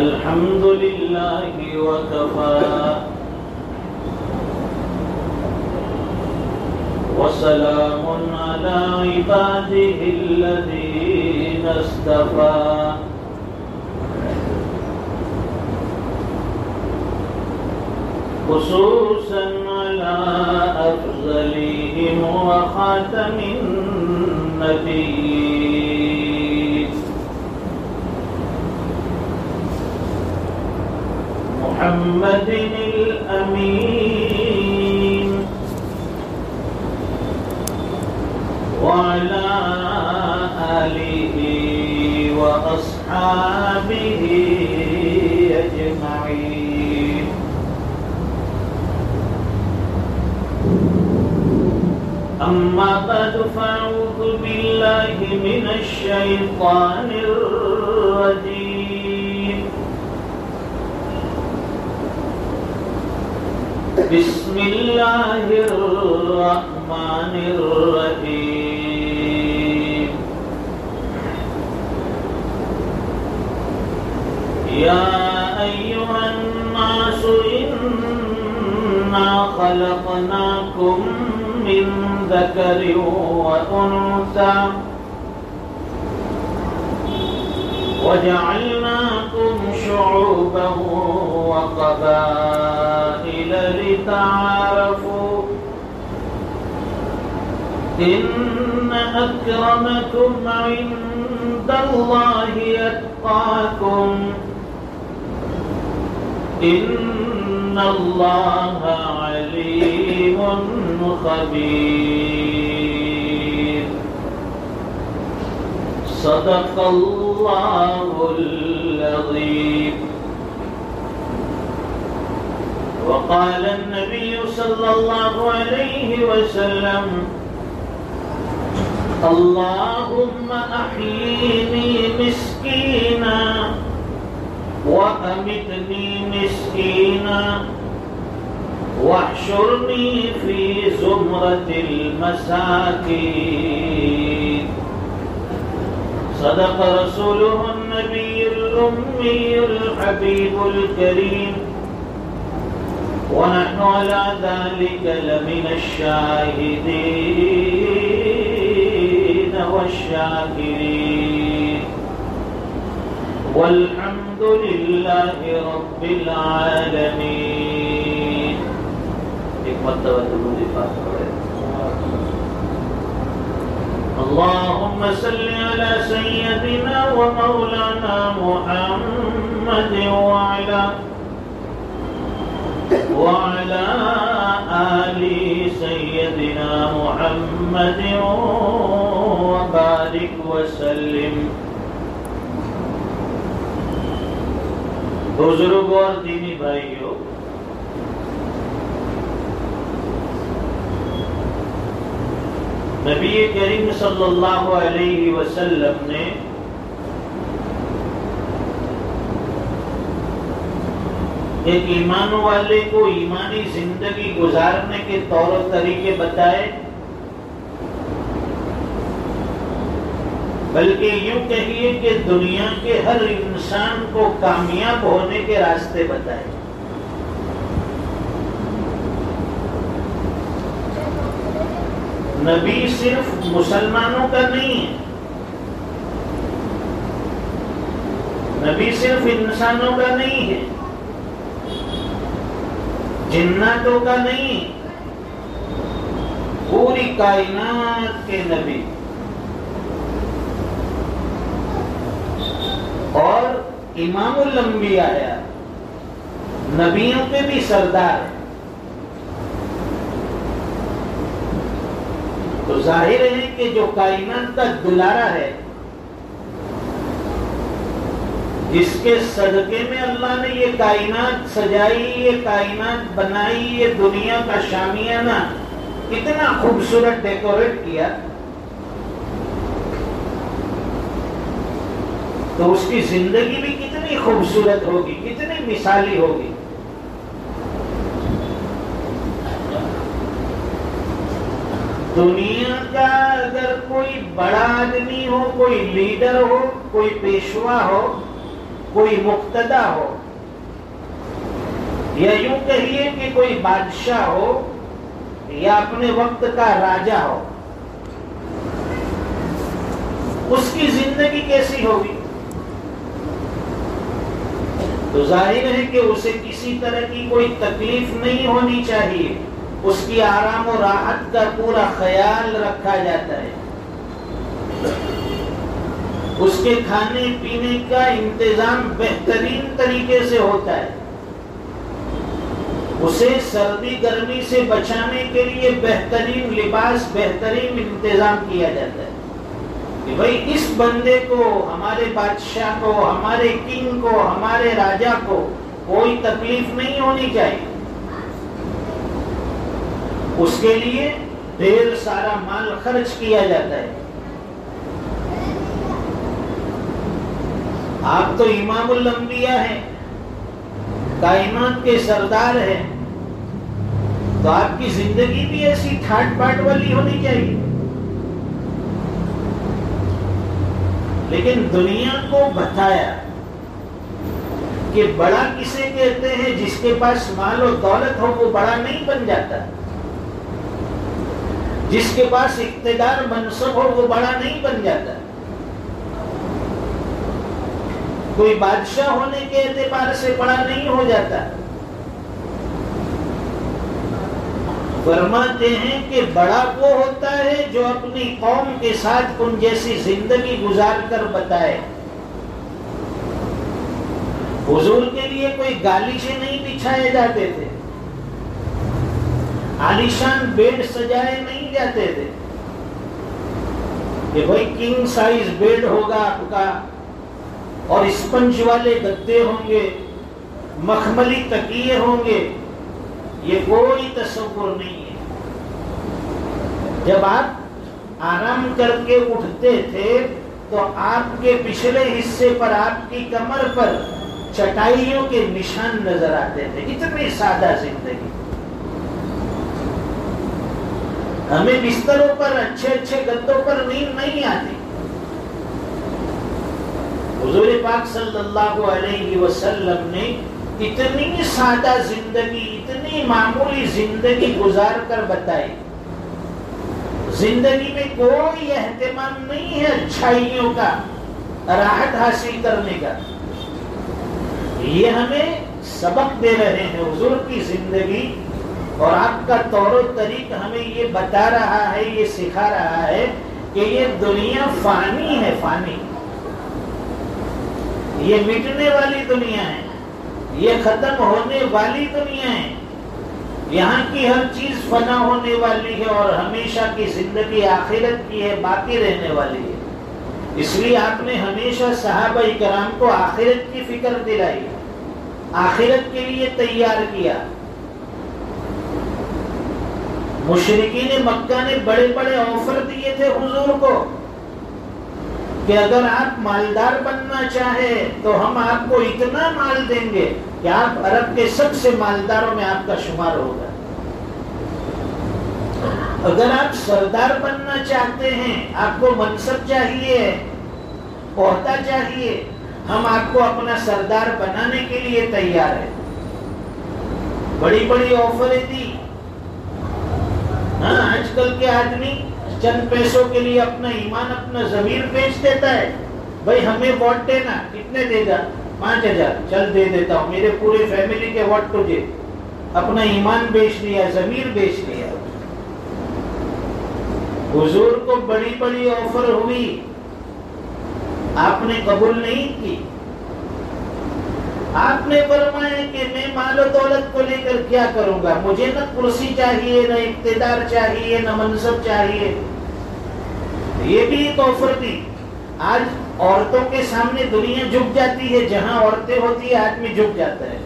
الحمد لله وكفى وسلام على عباده الذين اصطفى خصوصا على أفضلهم وخاتم النبيين محمد الأمين وعلى آله وأصحابه أجمعين. أما بعد فأعوذ بالله من الشيطان الرجيم. بسم الله الرحمن الرحيم. يا أيها الناس إنا خلقناكم من ذكر وأنثى وجعلناكم شعوبا وقبائل لتعارفوا إن أكرمكم عند الله أتقاكم إن الله عليم خبير. صدق الله العظيم. وقال النبي صلى الله عليه وسلم اللهم أحييني مسكينا وأمتني مسكينا واحشرني في زمرة المساكين. صدق رسوله النبي الأمي الحبيب الكريم ونحن على ذلك لمن الشاهدين والشاكرين والحمد لله رب العالمين. ایک مرتبہ درود پاک پڑھیں. اللهم صل على سيدنا ومولانا محمد وعلى آل سيدنا محمد وبارك وسلم. بزرگوں اور دینی بھائیوں، نبی کریم صلی اللہ علیہ وسلم نے ایک ایمان والے کو ایمانی زندگی گزارنے کے طور و طریقے بتائے، بلکہ یوں کہیے کہ دنیا کے ہر انسان کو کامیاب ہونے کے راستے بتائے. نبی صرف مسلمانوں کا نہیں ہے، نبی صرف انسانوں کا نہیں ہے، جناتوں کا نہیں، پوری کائنات کے نبی اور امام الانبیاء ہے، نبیوں کے بھی سردار ہے. تو ظاہر ہے کہ جو کائنات کا دلارا ہے، جس کے صدقے میں اللہ نے یہ کائنات سجائی، یہ کائنات بنائی، یہ دنیا کا شامیانہ اتنا خوبصورت ڈیکوریٹ کیا، تو اس کی زندگی بھی کتنی خوبصورت ہوگی، کتنی مثالی ہوگی. دنیا کا اگر کوئی بڑا آدمی ہو، کوئی لیڈر ہو، کوئی پیشوا ہو، کوئی مقتدا ہو، یا یوں کہیے کہ کوئی بادشاہ ہو یا اپنے وقت کا راجا ہو، اس کی زندگی کیسی ہوگی؟ تو ظاہر ہے کہ اسے کسی طرح کی کوئی تکلیف نہیں ہونی چاہیے، اس کی آرام و راحت کا پورا خیال رکھا جاتا ہے، اس کے کھانے پینے کا انتظام بہترین طریقے سے ہوتا ہے، اسے سردی گرمی سے بچانے کے لیے بہترین لباس، بہترین انتظام کیا جاتا ہے کہ بھئی اس بندے کو، ہمارے بادشاہ کو، ہمارے کنگ کو، ہمارے راجا کو کوئی تکلیف نہیں ہونی چاہیے۔ اس کے لیے ڈھیر سارا مال خرچ کیا جاتا ہے۔ آپ تو امام الانبیاء ہیں، کائنات کے سردار ہیں، تو آپ کی زندگی بھی ایسی ٹھاٹ باٹ والی ہونی چاہیے۔ لیکن دنیا کو بتایا کہ بڑا کسے کہتے ہیں؟ جس کے پاس مال و دولت ہو وہ بڑا نہیں بن جاتا، جس کے پاس اقتدار منصب ہو وہ بڑا نہیں بن جاتا، کوئی بادشاہ ہونے کے اعتبار سے بڑا نہیں ہو جاتا۔ فرماتے ہیں کہ بڑا وہ ہوتا ہے جو اپنی قوم کے ساتھ ان جیسی زندگی گزار کر بتائے۔ حضور کے لیے کوئی گالیچے نہیں بچھائے جاتے تھے، عالیشان بیڈ سجائے نہیں جاتے تھے کہ بھائی کنگ سائز بیڈ ہوگا آپ کا، اور اسپنج والے گدے ہوں گے، مخملی تکیے ہوں گے، یہ کوئی تصور نہیں ہے۔ جب آپ آرام کر کے اٹھتے تھے تو آپ کے پچھلے حصے پر، آپ کی کمر پر چٹائیوں کے نشان نظر آتے تھے۔ اتنی سادہ زندگی۔ ہمیں بستروں پر، اچھے اچھے گدوں پر نیند نہیں آتی۔ حضور پاک صلی اللہ علیہ وسلم نے اتنی سادہ زندگی، اتنی معمولی زندگی گزار کر بتائی۔ زندگی میں کوئی اہتمام نہیں ہے اچھائیوں کا، راحت حاصل کرنے کا۔ یہ ہمیں سبق دے رہے ہیں حضور کی زندگی، اور آپ کا طور و طریق ہمیں یہ بتا رہا ہے، یہ سکھا رہا ہے کہ یہ دنیا فانی ہے، فانی، یہ مٹنے والی دنیا ہے، یہ ختم ہونے والی دنیا ہے، یہاں کی ہر چیز فنا ہونے والی ہے، اور ہمیشہ کی زندگی آخرت کی ہے، باقی رہنے والی ہے۔ اس لیے آپ نے ہمیشہ صحابہ کرام کو آخرت کی فکر دلائی، آخرت کے لیے تیار کیا۔ مشرکین مکہ نے بڑے بڑے آفر دیے تھے حضور کو کہ اگر آپ مالدار بننا چاہیں تو ہم آپ کو اتنا مال دیں گے کہ آپ عرب کے سب سے مالداروں میں آپ کا شمار ہوگا۔ اگر آپ سردار بننا چاہتے ہیں، آپ کو منصب چاہیے، عہدہ چاہیے، ہم آپ کو اپنا سردار بنانے کے لیے تیار ہیں۔ بڑی بڑی آفریں دی۔ ہاں، آج کل کے آدمی چند پیسوں کے لیے اپنا ایمان، اپنا ضمیر بیچ دیتا ہے۔ بھائی ہمیں ووٹ دینا، کتنے دے گا؟ 5000، چل دے دیتا ہوں، میرے پورے فیملی کے ووٹ تجھے۔ اپنا ایمان بیچ لیا، ضمیر بیچ لیا۔ حضور کو بڑی بڑی آفر ہوئی، آپ نے قبول نہیں کی۔ آپ نے فرمایا کہ میں مال و دولت کو لے کر کیا کروں گا؟ مجھے نہ کرسی چاہیے، نہ اقتدار چاہیے، نہ منصب چاہیے۔ یہ بھی ایک آفر تھی۔ آج عورتوں کے سامنے دنیا جھک جاتی ہے، جہاں عورتیں ہوتی ہیں آدمی جھک جاتا ہے۔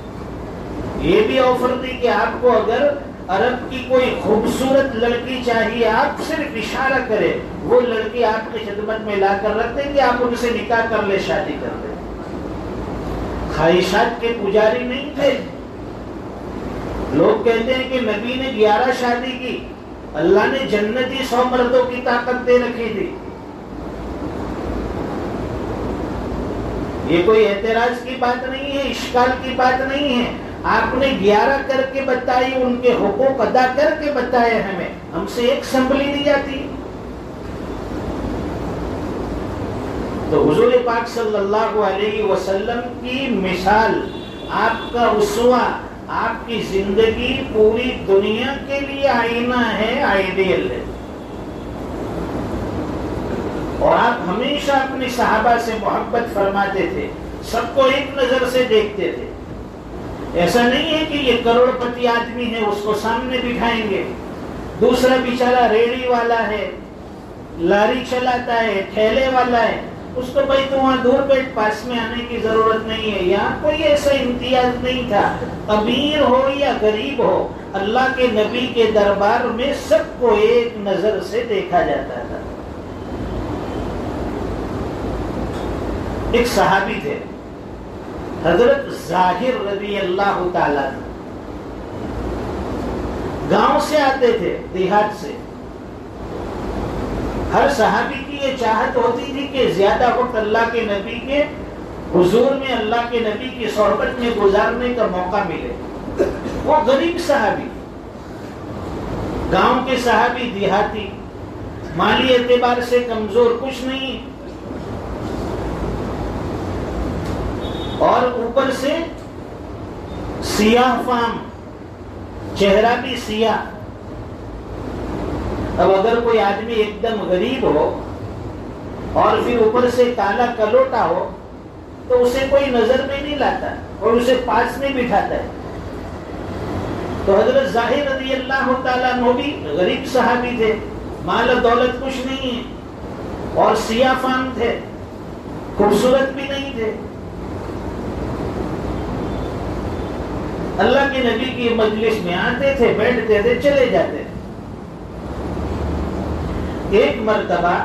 یہ بھی آفر تھی کہ آپ کو اگر عرب کی کوئی خوبصورت لڑکی چاہیے، آپ صرف اشارہ کریں، وہ لڑکی آپ کی خدمت میں لا کر رکھ دیں گے، آپ ان سے نکاح کر لے، شادی کر لیں۔ خواہشات کے پجاری نہیں تھے۔ لوگ کہتے ہیں کہ نبی نے 11 شادی کی، اللہ نے جنتی 100 مردوں کی طاقت دے رکھی تھی. یہ کوئی اعتراض کی بات نہیں ہے، اشکال کی بات نہیں ہے. آپ نے 11 کر کے بتائی، ان کے حقوق ادا کر کے بتائے ہمیں. ہم سے ایک سنبھلی دی جاتی. تو حضور پاک صلی اللہ علیہ وسلم کی مثال، آپ کا اسوہ، آپ کی زندگی پوری دنیا کے لیے آئینہ ہے، آئیڈیل ہے. اور آپ ہمیشہ اپنی صحابہ سے محبت فرماتے تھے، سب کو ایک نظر سے دیکھتے تھے. ایسا نہیں ہے کہ یہ کروڑ پتی آدمی ہے اس کو سامنے بٹھائیں گے، دوسرا بیچارہ ریڑھی والا ہے، لاری چلاتا ہے، ٹھیلے والا ہے، اس کو بھائی تو وہاں دور بیٹھ، پاس میں آنے کی ضرورت نہیں ہے. یہاں کوئی ایسا امتیاز نہیں تھا. امیر ہو یا غریب ہو، اللہ کے نبی کے دربار میں سب کو ایک نظر سے دیکھا جاتا تھا. ایک صحابی تھے حضرت ظاہر رضی اللہ تعالیٰ، گاؤں سے آتے تھے، دیہات سے. ہر صحابی کی یہ چاہت ہوتی تھی کہ زیادہ وقت اللہ کے نبی کے حضور میں، اللہ کے نبی کی صحبت میں گزارنے کا موقع ملے. وہ غریب صحابی، گاؤں کے صحابی، دیہاتی، مالی اعتبار سے کمزور کچھ نہیں، اور اوپر سے سیاہ فام، چہرہ بھی سیاہ. اب اگر کوئی آدمی ایک دم غریب ہو اور پھر اوپر سے کالا کلوٹا ہو تو اسے کوئی نظر میں نہیں لاتا اور اسے پاس میں بٹھاتا ہے. تو حضرت ظاہر رضی اللہ تعالیٰ عنہ بھی غریب صحابی تھے، مال و دولت کچھ نہیں ہے، اور سیاہ فام تھے، خوبصورت بھی نہیں تھے. اللہ کے نبی کی مجلس میں آتے تھے، بیٹھتے تھے، چلے جاتے تھے. ایک مرتبہ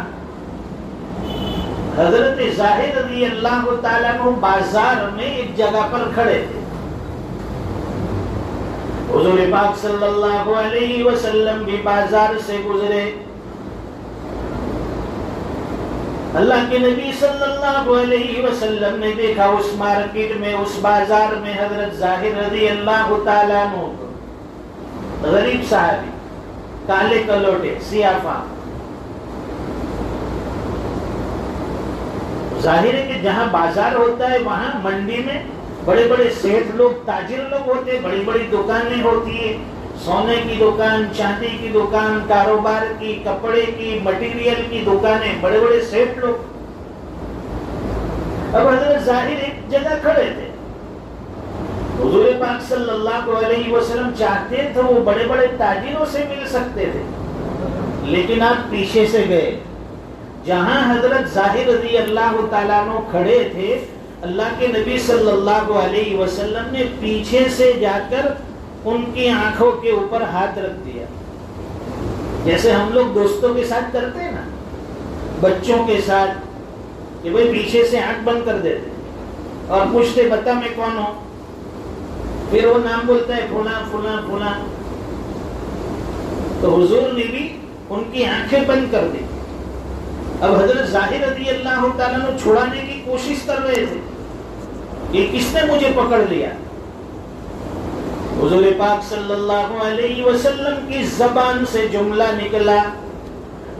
حضرت ظاہر رضی اللہ تعالیٰ عنہ بازار میں ایک جگہ پر کھڑے تھے. حضور پاک صلی اللہ علیہ وسلم بھی بازار سے گزرے. اللہ کے نبی صلی اللہ علیہ وسلم نے دیکھا اس مارکیٹ میں، اس بازار میں حضرت ظاہر رضی اللہ تعالیٰ عنہ، غریب صحابی، کالے کلوٹے، سیاہ فام. ظاہر ہے کہ جہاں بازار ہوتا ہے وہاں منڈی میں بڑے بڑے سیٹھ لوگ، تاجر لوگ ہوتے، بڑی بڑی دکانیں ہوتی ہیں، سونے کی دکان، چاندی کی دکان، کاروبار کی، کپڑے کی، مٹیریل کی دکانیں، بڑے بڑے سیٹھ لوگ. اب حضرت ظاہر ایک جگہ کھڑے تھے. حضور پاک صلی اللہ علیہ وسلم چاہتے تھے وہ بڑے بڑے تاجروں سے مل سکتے تھے، لیکن آپ پیچھے سے گئے. جہاں حضرت ظاہر رضی اللہ تعالیٰ عنہ کھڑے تھے، اللہ کے نبی صلی اللہ علیہ وسلم نے پیچھے سے جا کر ان کی آنکھوں کے اوپر ہاتھ رکھ دیا، جیسے ہم لوگ دوستوں کے ساتھ کرتے ہیں نا، بچوں کے ساتھ، کہ بھئی پیچھے سے آنکھ بند کر دیتے اور پوچھتے بتا میں کون ہوں، پھر وہ نام بولتا ہے فلاں فلاں فلاں. تو حضور نے بھی ان کی آنکھیں بند کر دی. اب حضرت ظاہر رضی اللہ تعالیٰ نے چھڑانے کی کوشش کر رہے تھے، یہ کس نے مجھے پکڑ لیا. حضور پاک صلی اللہ علیہ وسلم کی زبان سے جملہ نکلا،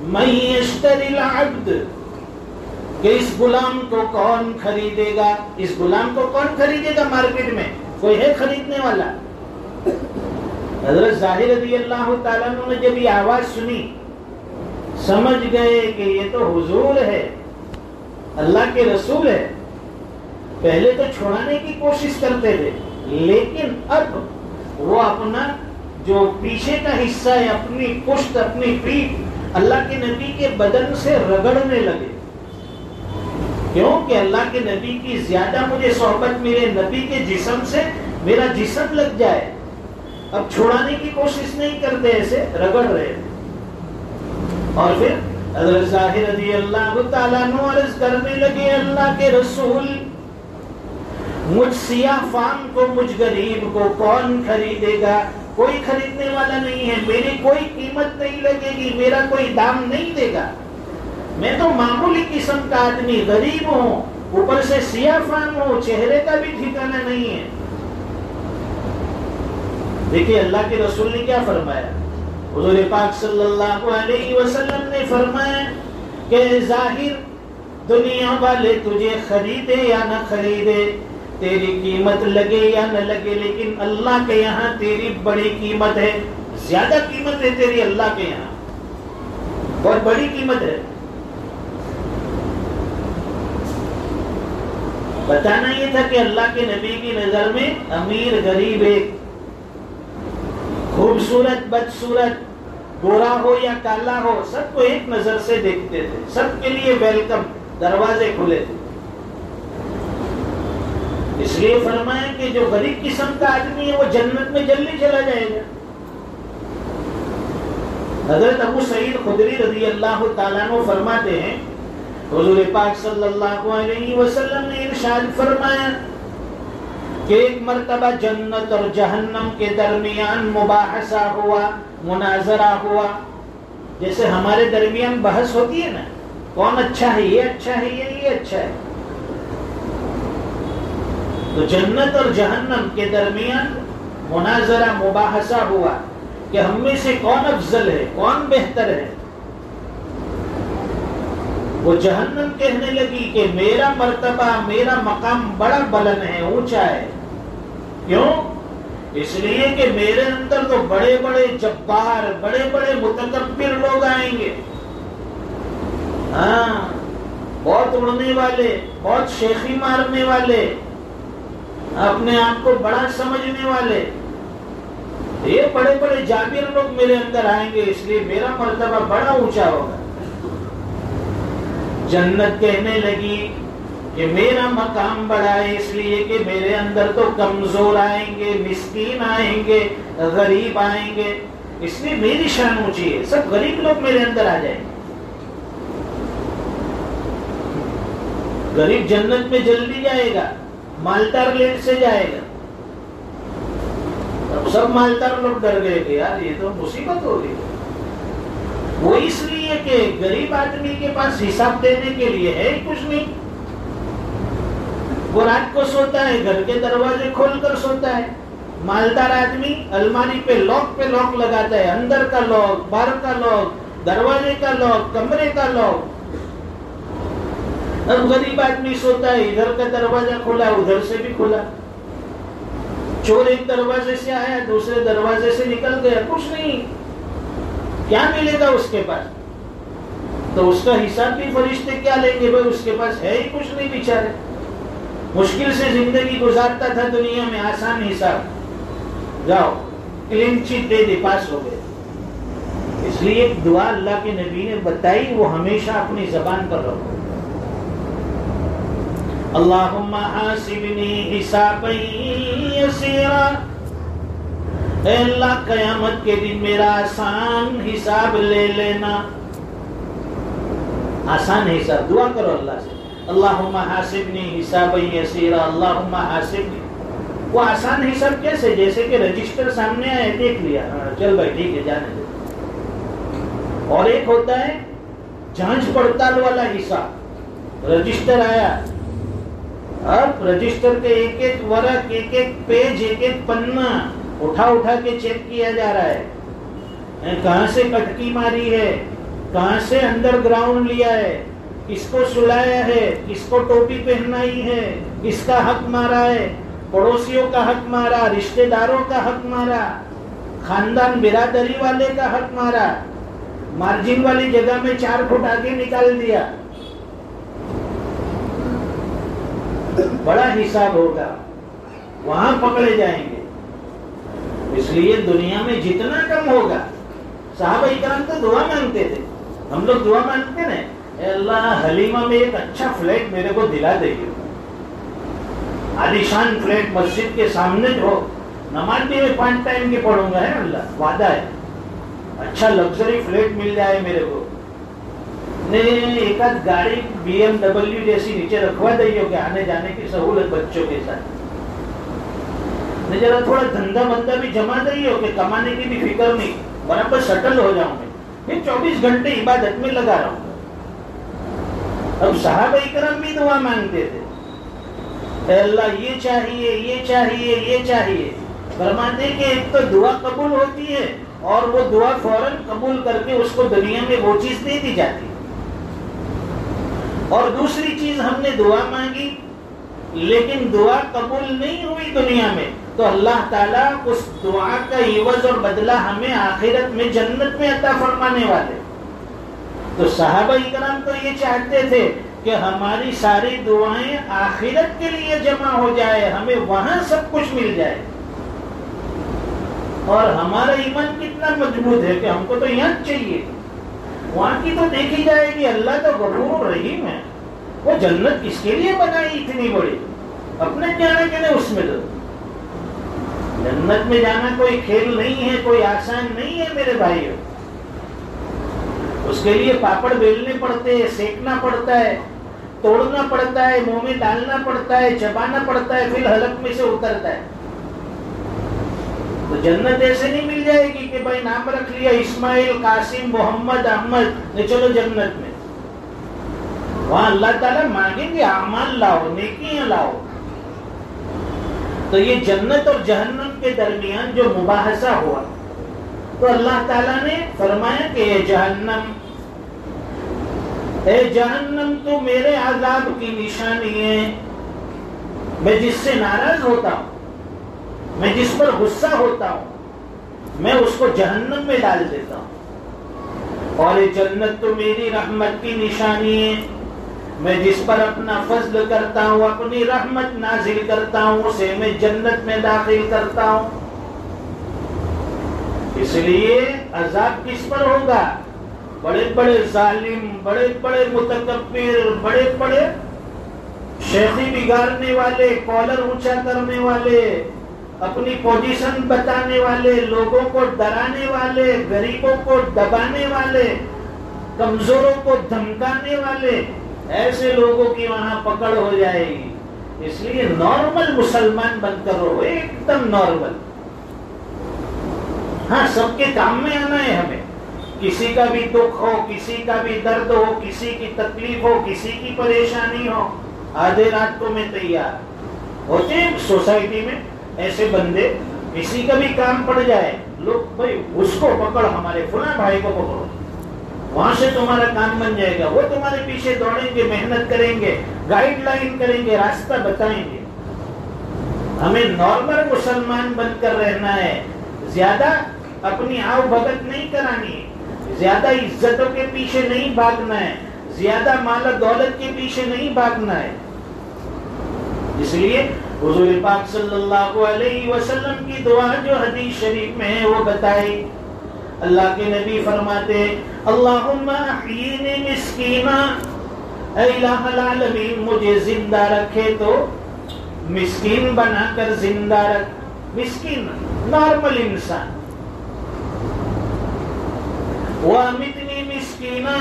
من یشتری العبد، کہ اس غلام کو کون خریدے گا. اس غلام کو کون خریدے گا؟ مارکیٹ میں کوئی ہے خریدنے والا؟ حضرت ظاہر رضی اللہ تعالیٰ نے جب یہ آواز سنی، سمجھ گئے کہ یہ تو حضور ہے، اللہ کے رسول ہے. پہلے تو چھوڑانے کی کوشش کرتے تھے، لیکن اب وہ اپنا جو پیچھے کا حصہ ہے، اپنی پشت، اپنی پیٹھ اللہ کے نبی کے بدن سے رگڑنے لگے. کیوں کہ اللہ کے نبی کی زیادہ مجھے صحبت ملے، نبی کے جسم سے میرا جسم لگ جائے. اب چھوڑانے کی کوشش نہیں کرتے، ایسے رگڑ رہے تھے. اور پھر حضرت ظاہر رضی اللہ تعالیٰ عنہ عرض کرنے لگے، اللہ کے رسول، مجھ سیاہ فام کو، مجھ غریب کو کون خریدے گا؟ کوئی خریدنے والا نہیں ہے، میری کوئی قیمت نہیں لگے گی، میرا کوئی دام نہیں دے گا، میں تو معمولی قسم کا آدمی، غریب ہوں، اوپر سے سیاہ فام ہوں، چہرے کا بھی ٹھکانہ نہیں ہے۔ دیکھیے اللہ کے رسول نے کیا فرمایا، حضور پاک صلی اللہ علیہ وسلم نے فرمایا کہ ظاہر دنیا والے تجھے خریدے یا نہ خریدے، تیری قیمت لگے یا نہ لگے، لیکن اللہ کے یہاں تیری بڑی قیمت ہے، زیادہ قیمت ہے تیری اللہ کے یہاں، بہت بڑی قیمت ہے۔ بتانا یہ تھا کہ اللہ کے نبی کی نظر میں امیر غریب ایک، خوبصورت بدصورت، گورا ہو یا کالا ہو، سب کو ایک نظر سے دیکھتے تھے، سب کے لیے ویلکم، دروازے کھلے تھے۔ اس لیے فرمایا کہ جو غریب قسم کا آدمی ہے وہ جنت میں جلدی چلا جائے گا۔ حضرت ابو سعید خدری رضی اللہ تعالیٰ عنہ فرماتے ہیں حضور پاک صلی اللہ علیہ وسلم نے ارشاد فرمایا کہ ایک مرتبہ جنت اور جہنم کے درمیان مباحثہ ہوا، مناظرہ ہوا، جیسے ہمارے درمیان بحث ہوتی ہے نا، کون اچھا ہے، یہ اچھا ہے، یہ اچھا ہے۔ تو جنت اور جہنم کے درمیان مناظرہ مباحثہ ہوا کہ ہم میں سے کون افضل ہے، کون بہتر ہے۔ وہ جہنم کہنے لگی کہ میرا مرتبہ، میرا مقام بڑا بلند ہے، اونچا ہے۔ کیوں؟ اس لیے کہ میرے اندر تو بڑے بڑے جبار، بڑے بڑے متکبر لوگ آئیں گے، ہاں، بہت اڑنے والے، بہت شیخی مارنے والے، اپنے آپ کو بڑا سمجھنے والے، یہ بڑے بڑے جابر لوگ میرے اندر آئیں گے، اس لیے میرا مرتبہ بڑا اونچا ہوگا۔ جنت کہنے لگی کہ میرا مقام بڑا ہے، اس لیے کہ میرے اندر تو کمزور آئیں گے، مسکین آئیں گے، غریب آئیں گے، اس لیے میری شان اونچی ہے، سب غریب لوگ میرے اندر آ جائیں گے۔ غریب جنت میں جلدی جائے گا، مالدار لیٹ سے جائے گا۔ اب سب مالدار لوگ ڈر گئے کہ یار یہ تو مصیبت ہو گئی۔ وہ اس لیے کہ غریب آدمی کے پاس حساب دینے کے لیے ہے ہی کچھ نہیں، وہ رات کو سوتا ہے، گھر کے دروازے کھول کر سوتا ہے۔ مالدار آدمی الماری پہ لاک لگاتا ہے، اندر کا لاک، باہر کا لاک، دروازے کا لاک، کمرے کا لاک۔ اب غریب آدمی سوتا ہے، ادھر کا دروازہ کھلا، ادھر سے بھی کھلا، چور ایک دروازے سے آیا، دوسرے دروازے سے نکل گیا، کچھ نہیں، کیا ملے گا اس کے پاس؟ تو اس کا حساب بھی فرشتے کیا لیں گے؟ بھائی اس کے پاس ہے ہی کچھ نہیں بیچارے، مشکل سے زندگی گزارتا تھا دنیا میں، آسان حساب، جاؤ کلین چٹ دے دے، پاس ہو گئے۔ اس لیے ایک دعا اللہ کے نبی نے بتائی، وہ ہمیشہ اپنی زبان پر رکھو، اللہم حاسبنی حسابا یسیرا، اے اللہ قیامت کے دن میرا آسان حساب لے لینا، آسان حساب۔ دعا کرو اللہ سے، اللہم حاسبنی حسابا یسیرا، اللہم حاسبنی۔ وہ آسان حساب کیسے؟ جیسے کہ رجسٹر سامنے آئے، دیکھ لیا، چل بھائی ٹھیک ہے جانے دے۔ اور ایک ہوتا ہے جانچ پڑتال والا حساب، رجسٹر آیا، اب رجسٹر کے ایک ایک ورق، ایک ایک پیج، ایک ایک پنہ اٹھا کے چیک کیا جا رہا ہے، کہاں سے کٹکی ماری ہے، کہاں سے انڈر گراؤنڈ لیا ہے، کس کو سلایا ہے، کس کو ٹوپی پہنائی ہے، کس کا حق مارا ہے، پڑوسیوں کا حق مارا، رشتہ داروں کا حق مارا، خاندان برادری والے کا حق مارا، مارجن والی جگہ میں 4 فٹ آگے نکال دیا، بڑا حساب ہوگا، وہاں پکڑے جائیں گے۔ اس لیے دنیا میں جتنا کم ہوگا، صحابہ اکرام تو دعا مانگتے تھے، ہم لوگ دعا مانگتے نا، اے اللہ حلیمہ میں ایک اچھا فلیٹ میرے کو دلا دے گی، عالیشان فلیٹ مسجد کے سامنے جو نماز بھی میں 5 ٹائم کی پڑھوں گا، ہے اللہ وعدہ ہے، اچھا لگژری فلیٹ مل جائے میرے کو، ایک آدھ گاڑی BMW جیسی نیچے رکھوا دئیے کہ آنے جانے کی سہولت بچوں کے ساتھ۔ ذرا تھوڑا دھندا بندہ بھی جما رہی ہو کہ کمانے کی بھی فکر نہیں، برابر سیٹل ہو جاؤں میں، پھر 24 گھنٹے عبادت میں لگا رہا ہوں۔ اب صحابہ اکرام بھی دعا مانگتے تھے، اے اللہ یہ چاہیے، یہ چاہیے، یہ چاہیے۔ فرماتے کہ ایک تو دعا قبول ہوتی ہے اور وہ دعا فوراً قبول کر کے اس کو دنیا میں وہ چیز دے دی جاتی، اور دوسری چیز ہم نے دعا مانگی لیکن دعا قبول نہیں ہوئی دنیا میں، تو اللہ تعالیٰ اس دعا کا عوض اور بدلہ ہمیں آخرت میں جنت میں عطا فرمانے والے۔ تو صحابہ اکرام تو یہ چاہتے تھے کہ ہماری ساری دعائیں آخرت کے لیے جمع ہو جائے، ہمیں وہاں سب کچھ مل جائے، اور ہمارا ایمان کتنا مضبوط ہے کہ ہم کو تو یہاں چاہیے، وہاں کی تو دیکھی جائے گی۔ اللہ تو غفور رحیم ہے، وہ جنت کس کے لیے بنائی اتنی بڑی، اپنے جانے کے لیے اس میں تو جنت میں جانا کوئی کھیل نہیں ہے، کوئی آسان نہیں ہے میرے بھائیوں۔ اس کے لیے پاپڑ بیلنے پڑتے ہیں، سیکنا پڑتا ہے، توڑنا پڑتا ہے، منہ میں ڈالنا پڑتا ہے، چبانا پڑتا ہے، پھر حلق میں سے اترتا ہے۔ تو جنت ایسے نہیں مل جائے گی کہ بھائی نام رکھ لیا اسماعیل، قاسم، محمد، احمد، چلو جنت میں۔ وہاں اللہ تعالیٰ مانگیں گے اعمال لاؤ، نیکیاں لاؤ۔ تو یہ جنت اور جہنم کے درمیان جو مباحثہ ہوا، تو اللہ تعالیٰ نے فرمایا کہ اے جہنم تو میرے عذاب کی نشانی ہے، میں جس سے ناراض ہوتا ہوں، میں جس پر غصہ ہوتا ہوں، میں اس کو جہنم میں ڈال دیتا ہوں، اور یہ جنت تو میری رحمت کی نشانی ہے، میں جس پر اپنا فضل کرتا ہوں، اپنی رحمت نازل کرتا ہوں، اسے میں جنت میں داخل کرتا ہوں۔ اس لیے عذاب کس پر ہوگا؟ بڑے بڑے ظالم، بڑے بڑے متکبر، بڑے بڑے شیخی بگاڑنے والے، کالر اونچا کرنے والے، اپنی پوزیشن بتانے والے، لوگوں کو ڈرانے والے، غریبوں کو دبانے والے، کمزوروں کو دھمکانے والے، ایسے لوگوں کی وہاں پکڑ ہو جائے گی۔ اس لیے نارمل مسلمان بن کر رہو، ایک دم نارمل۔ ہاں سب کے کام میں آنا ہے ہمیں، کسی کا بھی دکھ ہو، کسی کا بھی درد ہو، کسی کی تکلیف ہو، کسی کی پریشانی ہو، آدھے رات کو میں تیار ہوتے ہیں۔ سوسائٹی میں ایسے بندے، کسی کا بھی کام پڑ جائے، لوگ بھائی اس کو پکڑ، ہمارے فلاں بھائی کو پکڑو، وہاں سے تمہارا کام بن جائے گا۔ وہ تمہارے پیچھے دوڑیں گے، محنت کریں گے، گائیڈ لائن کریں گے، راستہ بتائیں گے۔ ہمیں نارمل مسلمان بن کر رہنا ہے، زیادہ اپنی آؤ بھگت نہیں کرانی ہے، زیادہ عزتوں کے پیچھے نہیں بھاگنا ہے، زیادہ مال و دولت کے پیچھے نہیں بھاگنا ہے۔ اس لیے حضور پاک صلی اللہ علیہ وسلم کی دعا جو حدیث شریف میں ہے وہ بتائی۔ اللہ کے نبی فرماتے اللہم احیینی مسکینا، اے الہ العالمین مجھے زندہ رکھے تو مسکین بنا کر زندہ رکھ، مسکین نارمل انسان۔ وَأَمِتْنِي مِسْكِينًا،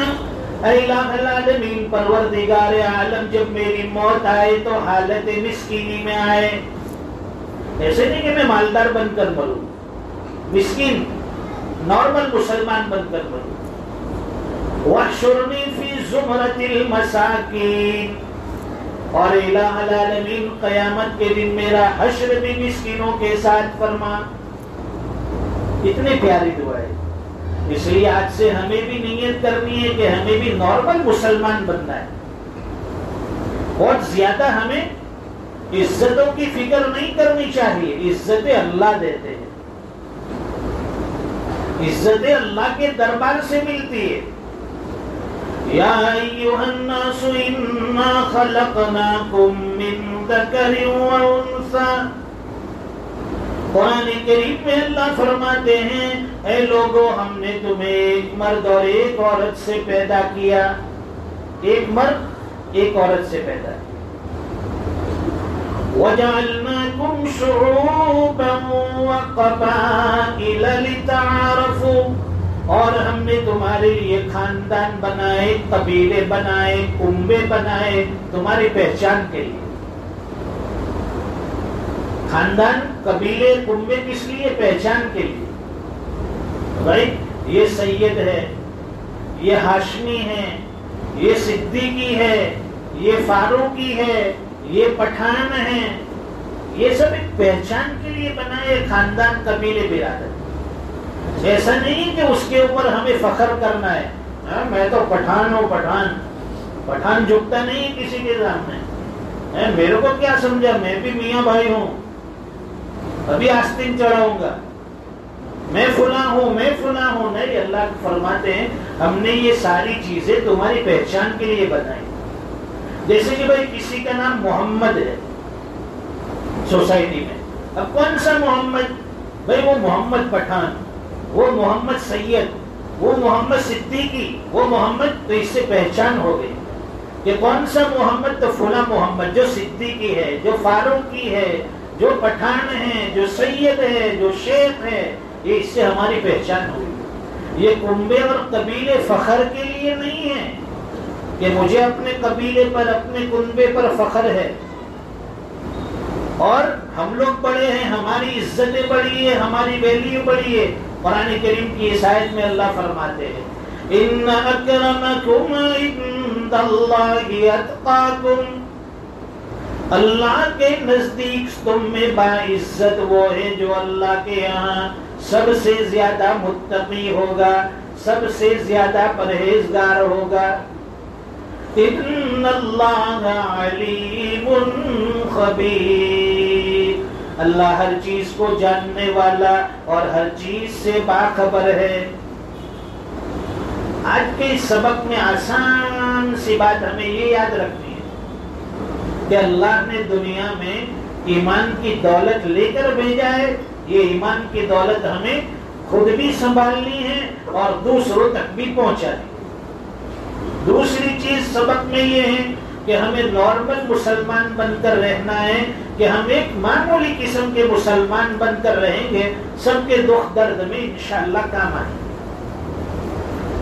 اے الہ العالمین پروردگار عالم جب میری موت آئے تو حالت مسکینی میں آئے، ایسے نہیں کہ میں مالدار بن کر مروں، مسکین نارمل مسلمان بن کر مروں۔ وَاحْشُرْنِي فِي زُمْرَةِ الْمَسَاكِينَ، اور الہ العالمین قیامت کے دن میرا حشر بھی مسکینوں کے ساتھ فرما۔ اتنے پیاری دعا ہے۔ اس لیے آج سے ہمیں بھی نیت کرنی ہے کہ ہمیں بھی نارمل مسلمان بننا ہے۔ بہت زیادہ ہمیں عزتوں کی فکر نہیں کرنی چاہیے، عزتیں اللہ دیتے ہیں، عزتیں اللہ کے دربار سے ملتی ہے۔ یا ایھا الناس انا خلقناکم من ذکر و انثی، قرآن کریم میں اللہ فرماتے ہیں اے لوگو ہم نے تمہیں ایک مرد اور ایک عورت سے پیدا کیا، ایک مرد ایک عورت سے پیدا کیا۔ وَجَعَلْنَاكُمْ شُعُوبًا وَقَبَائِلَ لِتَعَارَفُوا، اور ہم نے تمہارے لیے خاندان بنائے، قبیلے بنائے، کنبے بنائے تمہاری پہچان کے لیے۔ خاندان قبیلے کنبے کس لیے؟ پہچان کے لیے. بھائی یہ سید ہے، یہ ہاشمی ہے، یہ صدیقی ہے، یہ فاروقی ہے، یہ پٹھان ہے. یہ سب ایک پہچان کے لیے بنائے خاندان قبیلے برادر. ایسا نہیں کہ اس کے اوپر ہمیں فخر کرنا ہے. میں تو پٹھان ہوں. پٹھان جھکتا نہیں کسی کے سامنے. میرے کو کیا سمجھا، میں بھی میاں بھائی ہوں، ابھی آستین چڑھاؤں گا، میں فلاں ہوں. نہیں، اللہ فرماتے ہیں ہم نے یہ ساری چیزیں تمہاری پہچان کے لیے بنائی. جیسے کہ بھائی کسی کا نام محمد ہے سوسائٹی میں، اب کون سا محمد؟ بھائی وہ محمد پٹھان، وہ محمد سید، وہ محمد صدیقی، وہ محمد. تو اس سے پہچان ہو گئی کہ کون سا محمد؟ تو فلاں محمد جو صدیقی ہے، جو فاروقی ہے، جو پٹھان ہے، جو سید ہے، جو شیخ ہے. یہ اس سے ہماری پہچان ہوئی. یہ کنبے اور قبیلے فخر کے لیے نہیں ہے کہ مجھے اپنے قبیلے پر، اپنے کنبے پر فخر ہے اور ہم لوگ بڑے ہیں، ہماری عزتیں بڑی ہے، ہماری ویلیو بڑی ہے. قرآن کریم کی اس آیت میں اللہ فرماتے ہیں ان اکرمکم عند اللہ اتقاکم. اللہ کے نزدیک تم میں باعزت وہ ہے جو اللہ کے یہاں سب سے زیادہ متقی ہوگا، سب سے زیادہ پرہیزگار ہوگا. ان اللہ علیم خبیر. اللہ ہر چیز کو جاننے والا اور ہر چیز سے باخبر ہے. آج کے اس سبق میں آسان سی بات ہمیں یہ یاد رکھنی ہے کہ اللہ نے دنیا میں ایمان کی دولت لے کر بھیجا ہے. یہ ایمان کی دولت ہمیں خود بھی سنبھالنی ہے اور دوسروں تک بھی پہنچانی. دوسری چیز سبق میں یہ ہے کہ ہمیں نارمل مسلمان بن کر رہنا ہے، کہ ہم ایک معمولی قسم کے مسلمان بن کر رہیں گے، سب کے دکھ درد میں انشاءاللہ کام آئیں گے.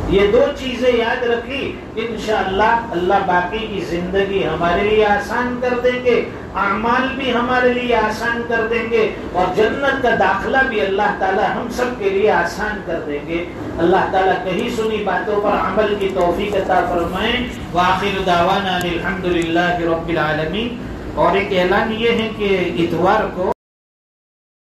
یہ دو چیزیں یاد رکھی، انشاءاللہ اللہ باقی کی زندگی ہمارے لیے آسان کر دیں گے، اعمال بھی ہمارے لیے آسان کر دیں گے اور جنت کا داخلہ بھی اللہ تعالی ہم سب کے لیے آسان کر دیں گے. اللہ تعالیٰ کہیں سنی باتوں پر عمل کی توفیق عطا فرمائیں. وآخر دعوانا الحمدللہ رب العالمین. اور ایک اعلان یہ ہے کہ اتوار کو